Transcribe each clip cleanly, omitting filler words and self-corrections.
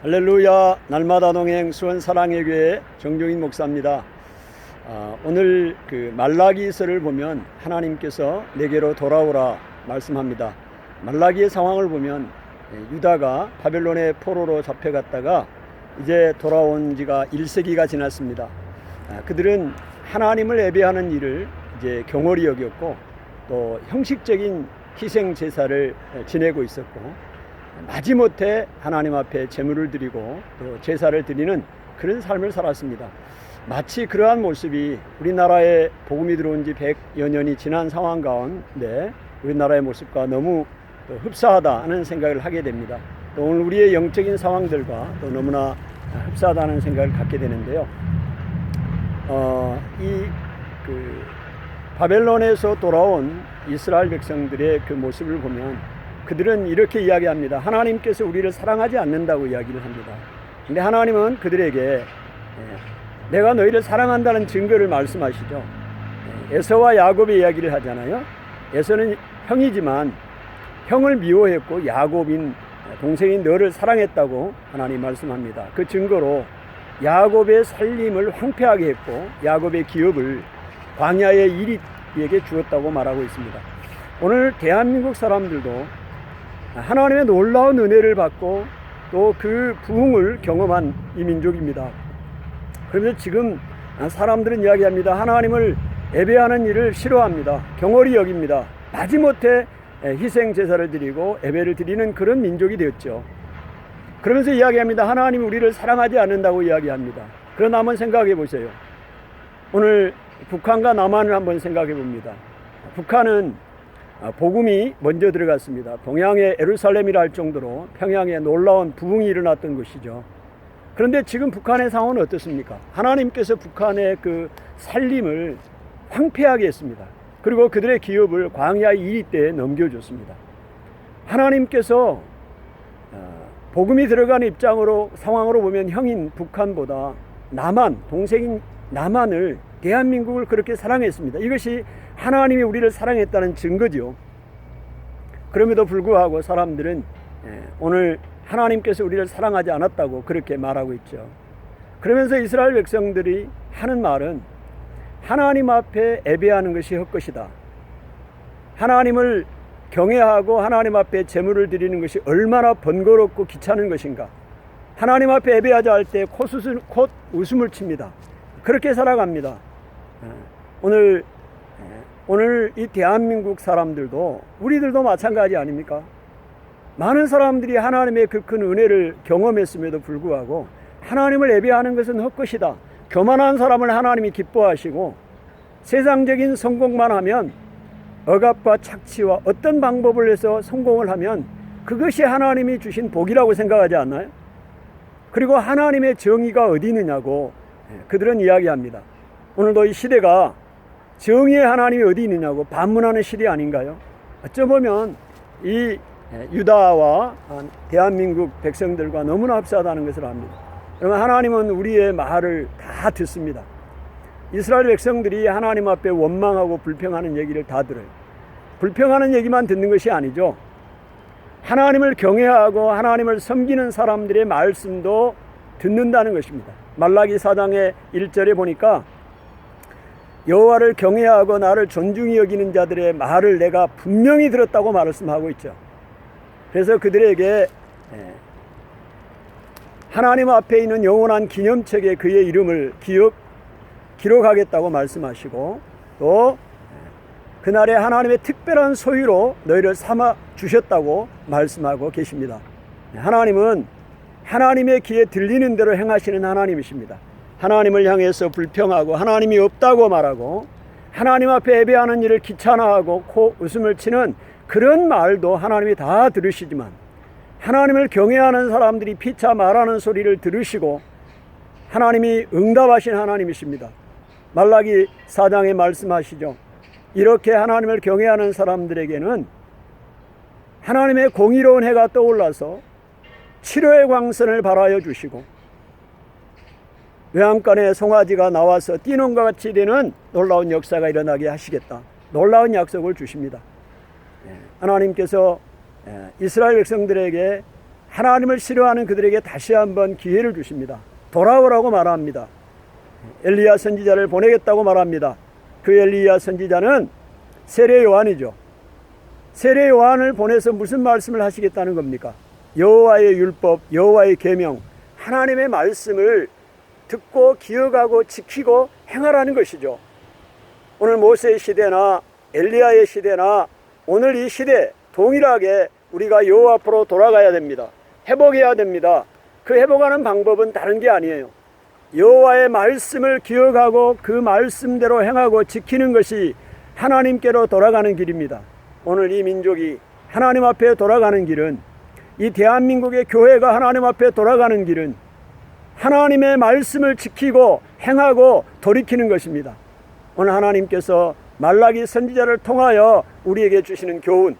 할렐루야. 날마다 동행 수원 사랑의 교회 정종인 목사입니다. 오늘 말라기서를 보면 하나님께서 내게로 돌아오라 말씀합니다. 말라기의 상황을 보면 유다가 바벨론의 포로로 잡혀갔다가 이제 돌아온 지가 1세기가 지났습니다. 그들은 하나님을 예배하는 일을 이제 경홀히 여겼고 또 형식적인 희생 제사를 지내고 있었고 마지못해 하나님 앞에 제물을 드리고 또 제사를 드리는 그런 삶을 살았습니다. 마치 그러한 모습이 우리나라에 복음이 들어온 지 100여 년이 지난 상황 가운데 우리나라의 모습과 너무 흡사하다는 생각을 하게 됩니다. 또 오늘 우리의 영적인 상황들과 또 너무나 흡사하다는 생각을 갖게 되는데요. 바벨론에서 돌아온 이스라엘 백성들의 그 모습을 보면 그들은 이렇게 이야기합니다. 하나님께서 우리를 사랑하지 않는다고 이야기를 합니다. 근데 하나님은 그들에게 내가 너희를 사랑한다는 증거를 말씀하시죠. 에서와 야곱의 이야기를 하잖아요. 에서는 형이지만 형을 미워했고 야곱인 동생인 너를 사랑했다고 하나님 말씀합니다. 그 증거로 야곱의 살림을 황폐하게 했고 야곱의 기업을 광야의 이리에게 주었다고 말하고 있습니다. 오늘 대한민국 사람들도 하나님의 놀라운 은혜를 받고 또 그 부흥을 경험한 이 민족입니다. 그러면서 지금 사람들은 이야기합니다. 하나님을 예배하는 일을 싫어합니다. 경홀히 여깁니다. 마지못해 희생 제사를 드리고 예배를 드리는 그런 민족이 되었죠. 그러면서 이야기합니다. 하나님이 우리를 사랑하지 않는다고 이야기합니다. 그러나 한번 생각해 보세요. 오늘 북한과 남한을 한번 생각해 봅니다. 북한은 복음이 먼저 들어갔습니다. 동양의 예루살렘이라 할 정도로 평양에 놀라운 부흥이 일어났던 것이죠. 그런데 지금 북한의 상황은 어떻습니까? 하나님께서 북한의 그 살림을 황폐하게 했습니다. 그리고 그들의 기업을 광야 이리 때에 넘겨줬습니다. 하나님께서 복음이 들어간 입장으로 상황으로 보면 형인 북한보다 남한, 동생인 남한을 대한민국을 그렇게 사랑했습니다. 이것이 하나님이 우리를 사랑했다는 증거죠. 그럼에도 불구하고 사람들은 오늘 하나님께서 우리를 사랑하지 않았다고 그렇게 말하고 있죠. 그러면서 이스라엘 백성들이 하는 말은 하나님 앞에 예배하는 것이 헛것이다. 하나님을 경외하고 하나님 앞에 제물을 드리는 것이 얼마나 번거롭고 귀찮은 것인가. 하나님 앞에 예배하자 할 때 콧 웃음을 칩니다. 그렇게 살아갑니다. 오늘 이 대한민국 사람들도 우리들도 마찬가지 아닙니까? 많은 사람들이 하나님의 그 큰 은혜를 경험했음에도 불구하고 하나님을 예배하는 것은 헛것이다. 교만한 사람을 하나님이 기뻐하시고 세상적인 성공만 하면 억압과 착취와 어떤 방법을 해서 성공을 하면 그것이 하나님이 주신 복이라고 생각하지 않나요? 그리고 하나님의 정의가 어디 있느냐고 그들은 이야기합니다. 오늘도 이 시대가 정의의 하나님이 어디 있느냐고 반문하는 시대 아닌가요? 어쩌면 이 유다와 대한민국 백성들과 너무나 흡사하다는 것을 압니다. 그러면 하나님은 우리의 말을 다 듣습니다. 이스라엘 백성들이 하나님 앞에 원망하고 불평하는 얘기를 다 들어요. 불평하는 얘기만 듣는 것이 아니죠. 하나님을 경외하고 하나님을 섬기는 사람들의 말씀도 듣는다는 것입니다. 말라기 4장의 1절에 보니까 여호와를 경외하고 나를 존중히 여기는 자들의 말을 내가 분명히 들었다고 말씀하고 있죠. 그래서 그들에게 하나님 앞에 있는 영원한 기념책에 그의 이름을 기록하겠다고 말씀하시고 또 그날에 하나님의 특별한 소유로 너희를 삼아 주셨다고 말씀하고 계십니다. 하나님은 하나님의 귀에 들리는 대로 행하시는 하나님이십니다. 하나님을 향해서 불평하고 하나님이 없다고 말하고 하나님 앞에 예배하는 일을 귀찮아하고 코 웃음을 치는 그런 말도 하나님이 다 들으시지만 하나님을 경외하는 사람들이 피차 말하는 소리를 들으시고 하나님이 응답하신 하나님이십니다. 말라기 4장에 말씀하시죠. 이렇게 하나님을 경외하는 사람들에게는 하나님의 공의로운 해가 떠올라서 치료의 광선을 발하여 주시고 외양간에 송아지가 나와서 뛰는 것 같이 되는 놀라운 역사가 일어나게 하시겠다. 놀라운 약속을 주십니다. 하나님께서 이스라엘 백성들에게 하나님을 싫어하는 그들에게 다시 한번 기회를 주십니다. 돌아오라고 말합니다. 엘리야 선지자를 보내겠다고 말합니다. 그 엘리야 선지자는 세례 요한이죠. 세례 요한을 보내서 무슨 말씀을 하시겠다는 겁니까? 여호와의 율법, 여호와의 계명, 하나님의 말씀을 듣고 기억하고 지키고 행하라는 것이죠. 오늘 모세의 시대나 엘리야의 시대나 오늘 이 시대 동일하게 우리가 여호와 앞으로 돌아가야 됩니다. 회복해야 됩니다. 그 회복하는 방법은 다른 게 아니에요. 여호와의 말씀을 기억하고 그 말씀대로 행하고 지키는 것이 하나님께로 돌아가는 길입니다. 오늘 이 민족이 하나님 앞에 돌아가는 길은, 이 대한민국의 교회가 하나님 앞에 돌아가는 길은 하나님의 말씀을 지키고 행하고 돌이키는 것입니다. 오늘 하나님께서 말라기 선지자를 통하여 우리에게 주시는 교훈,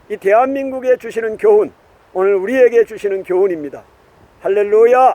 이 대한민국에 주시는 교훈, 오늘 우리에게 주시는 교훈입니다. 할렐루야!